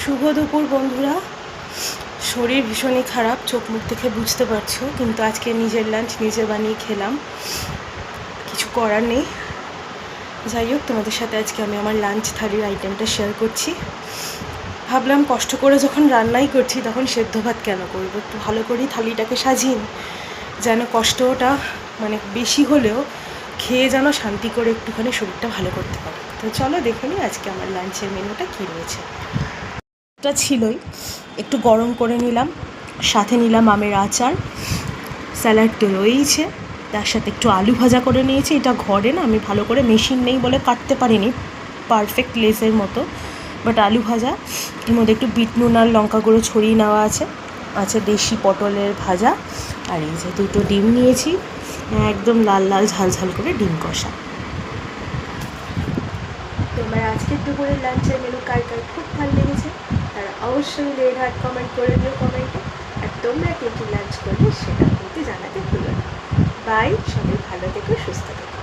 শুভ দুপুর বন্ধুরা। শরীর ভীষণই খারাপ, চোখ মুখ দেখে বুঝতে পারছো, কিন্তু আজকে নিজের লাঞ্চ নিজে বানিয়ে খেলাম, কিছু করার নেই। যাই হোক, তোমাদের সাথে আজকে আমি আমার লাঞ্চ থালির আইটেমটা শেয়ার করছি। ভাবলাম কষ্ট করে যখন রান্নাই করছি তখন সেদ্ধ ভাত কেন করবো, একটু ভালো করেই থালিটাকে সাজিয়ে যেন কষ্টটা মানে বেশি হলেও খেয়ে যেন শান্তি করে একটুখানি শরীরটা ভালো করতে পারি। তো চলো দেখে নিই আজকে আমার লাঞ্চের মেনুটা কী রয়েছে। এটা ছিলই, একটু গরম করে নিলাম, সাথে নিলাম আমের আচার, স্যালাড তো রয়েইছে, তার সাথে একটু আলু ভাজা করে নিয়েছি। এটা ঘরে না, আমি ভালো করে মেশিন নেই বলে কাটতে পারিনি পারফেক্ট লেসের মতো, বাট আলু ভাজা, এর মধ্যে একটু বিট নুন আর লঙ্কা গুঁড়ো ছড়িয়ে নেওয়া আছে দেশি পটলের ভাজা, আর এই যে দুটো ডিম নিয়েছি, একদম লাল লাল ঝাল ঝাল করে ডিম কষা। তোমার আজকের দুপুরের লাঞ্চের মেনু কার কার খুব ভালো লেগেছে তারা অবশ্যই রেড হার্ট কমেন্ট করে দিও কমেন্টে, আর তোমরা কে কী লাঞ্চ করবে সেটা কিন্তু জানাতে ভুলো না। বাই, সবাই ভালো থেকো, সুস্থ থেকো।